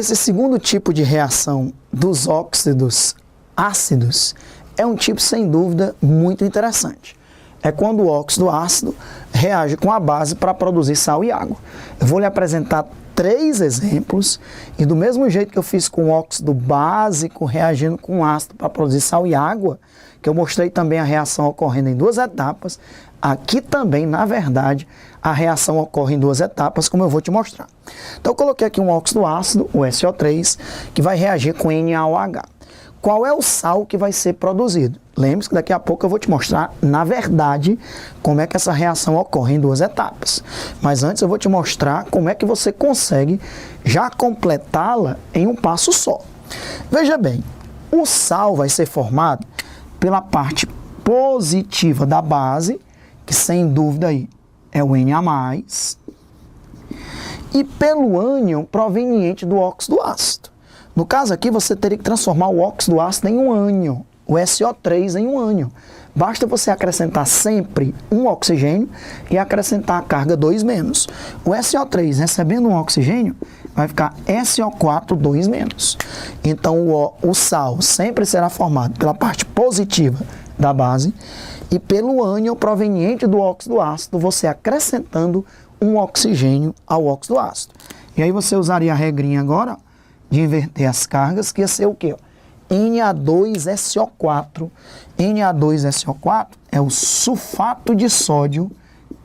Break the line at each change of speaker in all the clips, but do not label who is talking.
Esse segundo tipo de reação dos óxidos ácidos é um tipo, sem dúvida, muito interessante. É quando o óxido ácido reage com a base para produzir sal e água. Eu vou lhe apresentar 3 exemplos e do mesmo jeito que eu fiz com o óxido básico reagindo com ácido para produzir sal e água, que eu mostrei também a reação ocorrendo em 2 etapas, aqui também, na verdade, a reação ocorre em 2 etapas, como eu vou te mostrar. Então eu coloquei aqui um óxido ácido, o SO3, que vai reagir com NaOH. Qual é o sal que vai ser produzido? Lembre-se que daqui a pouco eu vou te mostrar, na verdade, como é que essa reação ocorre em 2 etapas. Mas antes eu vou te mostrar como é que você consegue já completá-la em um passo só. Veja bem, o sal vai ser formado pela parte positiva da base, que sem dúvida aí é o Na+, e pelo ânion proveniente do óxido ácido. No caso aqui, você teria que transformar o óxido ácido em um ânion, o SO3 em um ânion. Basta você acrescentar sempre um oxigênio e acrescentar a carga 2-. O SO3 recebendo um oxigênio vai ficar SO4 2-. Então o sal sempre será formado pela parte positiva da base e pelo ânion proveniente do óxido ácido, você acrescentando um oxigênio ao óxido ácido. E aí você usaria a regrinha agora de inverter as cargas, que ia ser o quê? Na2SO4. Na2SO4 é o sulfato de sódio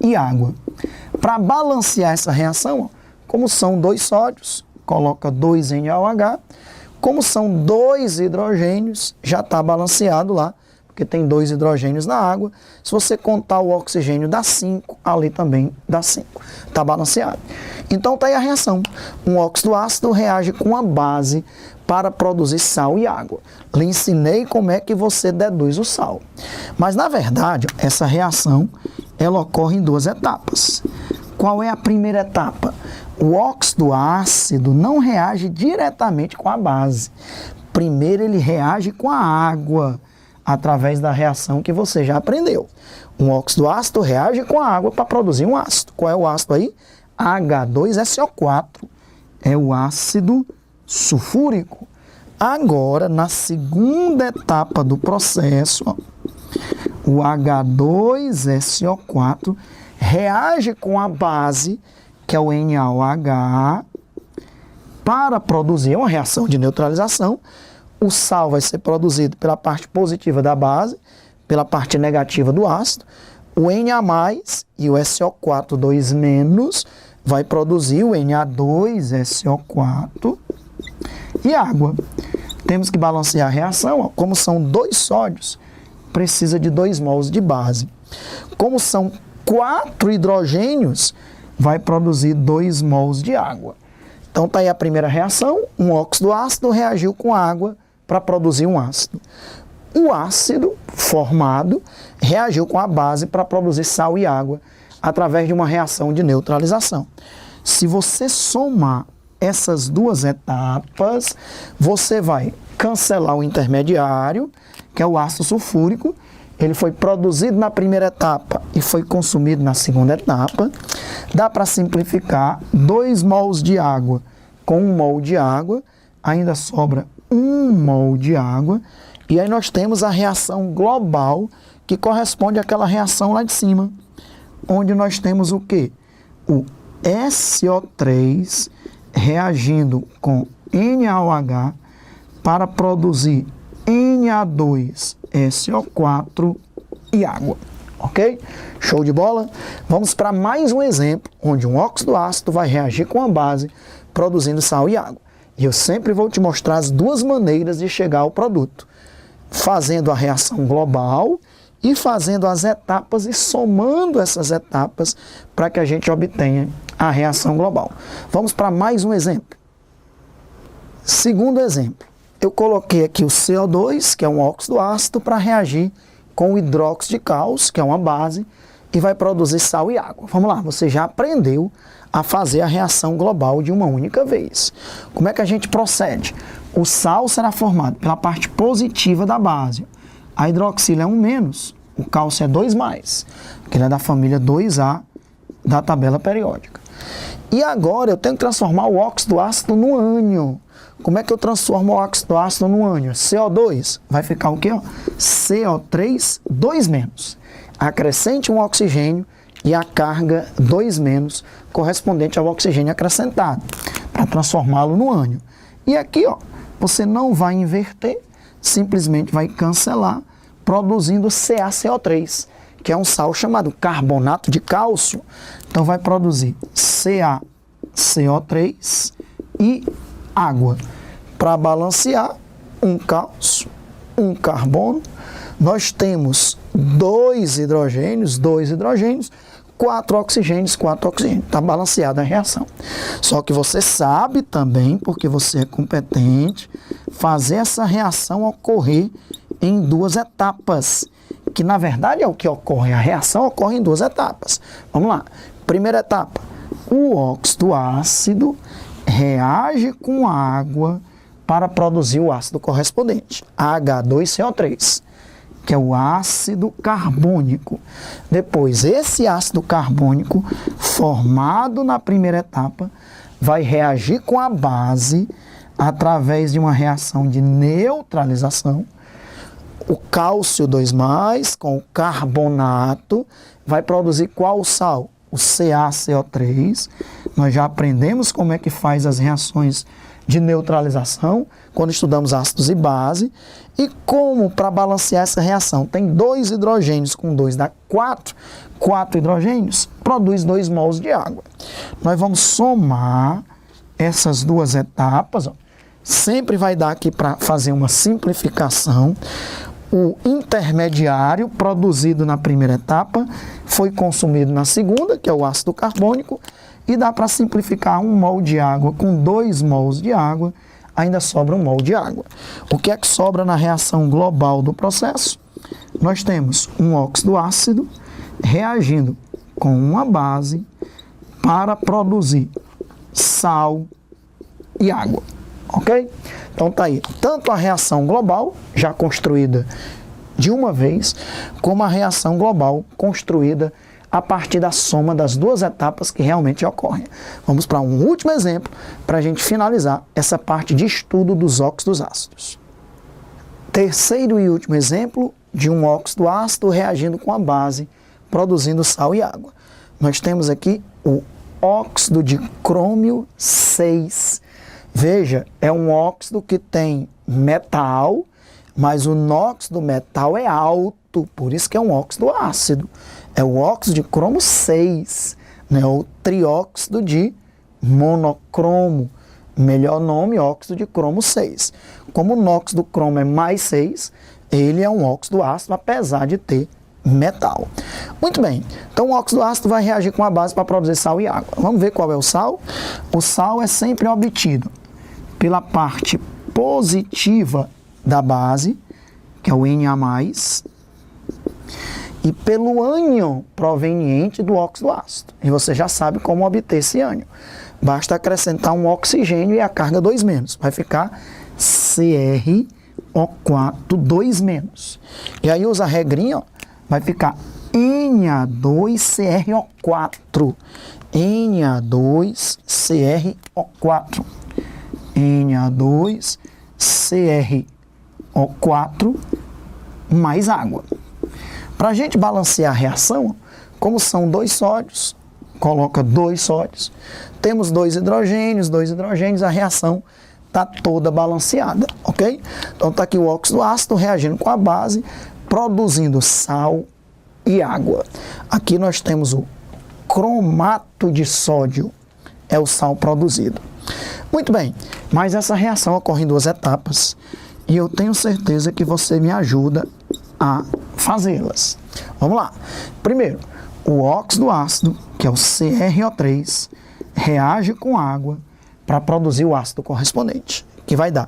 e água. Para balancear essa reação, como são 2 sódios, coloca 2 NaOH. Como são 2 hidrogênios, já está balanceado lá, porque tem 2 hidrogênios na água. Se você contar o oxigênio dá 5, ali também dá 5. Está balanceado. Então está aí a reação. Um óxido ácido reage com a base para produzir sal e água. Lhe ensinei como é que você deduz o sal. Mas na verdade, essa reação ela ocorre em 2 etapas. Qual é a primeira etapa? O óxido ácido não reage diretamente com a base. Primeiro ele reage com a água, através da reação que você já aprendeu. Um óxido ácido reage com a água para produzir um ácido. Qual é o ácido aí? H2SO4. É o ácido sulfúrico. Agora, na segunda etapa do processo, ó, o H2SO4 reage com a base, que é o NaOH, para produzir uma reação de neutralização. O sal vai ser produzido pela parte positiva da base, pela parte negativa do ácido. O Na+ e o SO4 2- vai produzir o Na2SO4 e água. Temos que balancear a reação, ó. Como são 2 sódios, precisa de 2 mols de base. Como são 4 hidrogênios, vai produzir 2 mols de água. Então está aí a primeira reação, um óxido ácido reagiu com água para produzir um ácido. O ácido formado reagiu com a base para produzir sal e água através de uma reação de neutralização. Se você somar essas 2 etapas, você vai cancelar o intermediário, que é o ácido sulfúrico. Ele foi produzido na primeira etapa e foi consumido na segunda etapa. Dá para simplificar: 2 mols de água com 1 mol de água, ainda sobra 1 mol de água. E aí nós temos a reação global, que corresponde àquela reação lá de cima, onde nós temos o quê? O SO3 reagindo com NaOH para produzir Na2SO4 e água. Ok? Show de bola? Vamos para mais um exemplo, onde um óxido ácido vai reagir com a base, produzindo sal e água. E eu sempre vou te mostrar as 2 maneiras de chegar ao produto. Fazendo a reação global e fazendo as etapas e somando essas etapas para que a gente obtenha a reação global. Vamos para mais um exemplo. Segundo exemplo, eu coloquei aqui o CO2, que é um óxido ácido, para reagir com o hidróxido de cálcio, que é uma base, e vai produzir sal e água. Vamos lá, você já aprendeu a fazer a reação global de uma única vez. Como é que a gente procede? O sal será formado pela parte positiva da base. A hidroxila é 1-, o cálcio é 2+, porque ele é da família 2A da tabela periódica. E agora eu tenho que transformar o óxido ácido no ânion. Como é que eu transformo o óxido ácido no ânion? CO2 vai ficar o quê? CO3, 2-. Acrescente um oxigênio e a carga 2- correspondente ao oxigênio acrescentado, para transformá-lo no ânion. E aqui, você não vai inverter, simplesmente vai cancelar, produzindo CaCO3, que é um sal chamado carbonato de cálcio. Então vai produzir CaCO3 e água. Para balancear, um cálcio, um carbono, nós temos 2 hidrogênios, 4 oxigênios. Está balanceada a reação. Só que você sabe também, porque você é competente, fazer essa reação ocorrer em 2 etapas, que na verdade é o que ocorre. A reação ocorre em 2 etapas. Vamos lá. Primeira etapa. O óxido ácido reage com água para produzir o ácido correspondente, H2CO3, que é o ácido carbônico. Depois, esse ácido carbônico, formado na primeira etapa, vai reagir com a base através de uma reação de neutralização. O cálcio 2+, com o carbonato, vai produzir qual sal? O CaCO3. Nós já aprendemos como é que faz as reações de neutralização, quando estudamos ácidos e base. E como, para balancear essa reação, tem 2 hidrogênios com 2 dá 4 hidrogênios, produz 2 mols de água. Nós vamos somar essas 2 etapas, sempre vai dar aqui para fazer uma simplificação. O intermediário produzido na primeira etapa foi consumido na segunda, que é o ácido carbônico, e dá para simplificar 1 mol de água com 2 mols de água, ainda sobra 1 mol de água. O que é que sobra na reação global do processo? Nós temos um óxido ácido reagindo com uma base para produzir sal e água. Ok? Então tá aí, tanto a reação global, já construída de uma vez, como a reação global construída a partir da soma das 2 etapas que realmente ocorrem. Vamos para um último exemplo, para a gente finalizar essa parte de estudo dos óxidos ácidos. Terceiro e último exemplo de um óxido ácido reagindo com a base, produzindo sal e água. Nós temos aqui o óxido de crômio 6. Veja, é um óxido que tem metal, mas o NOx do metal é alto, por isso que é um óxido ácido. É o óxido de cromo 6, né? O trióxido de monocromo. Melhor nome, óxido de cromo 6. Como o NOx do cromo é mais 6, ele é um óxido ácido, apesar de ter metal. Muito bem, então o óxido ácido vai reagir com a base para produzir sal e água. Vamos ver qual é o sal? O sal é sempre obtido pela parte positiva da base, que é o Na+, e pelo ânion proveniente do óxido ácido. E você já sabe como obter esse ânion. Basta acrescentar um oxigênio e a carga 2-. Vai ficar CrO4 2-. E aí usa a regrinha, vai ficar Na2CrO4. Na2CrO4. Na2CrO4 mais água. Para a gente balancear a reação, como são 2 sódios, coloca 2 sódios, temos 2 hidrogênios, a reação está toda balanceada, ok? Então está aqui o óxido ácido reagindo com a base, produzindo sal e água. Aqui nós temos o cromato de sódio, é o sal produzido. Muito bem, mas essa reação ocorre em 2 etapas e eu tenho certeza que você me ajuda a fazê-las. Vamos lá. Primeiro, o óxido ácido, que é o CrO3, reage com água para produzir o ácido correspondente, que vai dar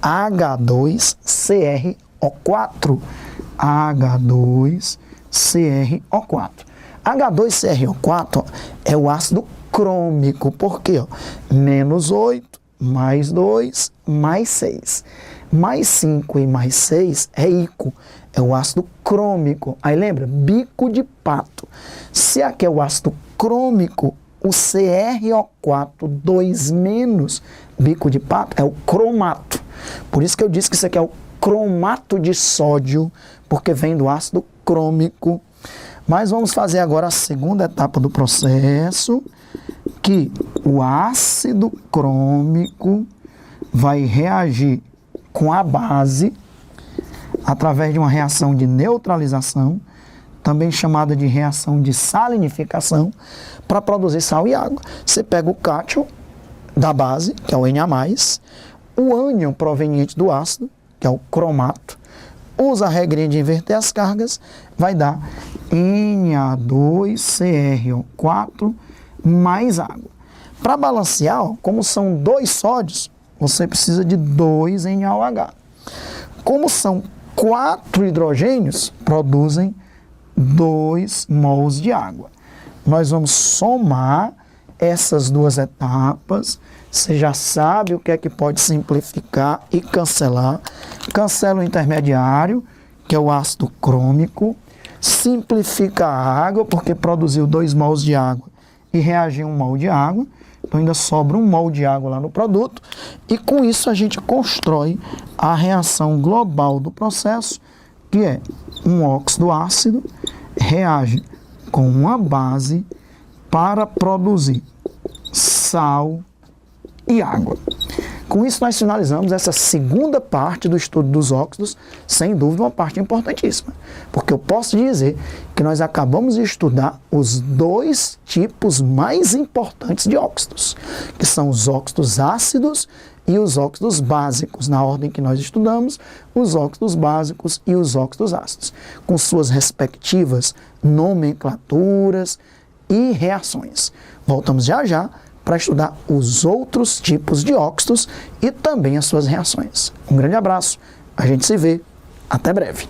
H2CrO4. H2CrO4. H2CrO4 é o ácido crômico, porque -8, mais 2, mais 6. Mais 5 e mais 6 é ICO, é o ácido crômico. Aí lembra? Bico de pato. Se aqui é o ácido crômico, o CrO4 2- bico de pato é o cromato. Por isso que eu disse que isso aqui é o cromato de sódio, porque vem do ácido crômico. Mas vamos fazer agora a segunda etapa do processo, que o ácido crômico vai reagir com a base através de uma reação de neutralização, também chamada de reação de salinificação, para produzir sal e água. Você pega o cátion da base, que é o Na+, o ânion proveniente do ácido, que é o cromato, usa a regrinha de inverter as cargas, vai dar Na2CrO4 mais água. Para balancear, ó, como são 2 sódios, você precisa de 2 NaOH. Como são 4 hidrogênios, produzem 2 mols de água. Nós vamos somar essas 2 etapas. Você já sabe o que é que pode simplificar e cancelar. Cancela o intermediário, que é o ácido crômico. Simplifica a água, porque produziu 2 mols de água e reagiu 1 mol de água. Então ainda sobra 1 mol de água lá no produto. E com isso a gente constrói a reação global do processo, que é um óxido ácido reage com uma base para produzir sal e água. Com isso nós finalizamos essa segunda parte do estudo dos óxidos, sem dúvida uma parte importantíssima, porque eu posso dizer que nós acabamos de estudar os 2 tipos mais importantes de óxidos, que são os óxidos ácidos e os óxidos básicos, na ordem que nós estudamos, os óxidos básicos e os óxidos ácidos, com suas respectivas nomenclaturas e reações. Voltamos já já para estudar os outros tipos de óxidos e também as suas reações. Um grande abraço, a gente se vê, até breve.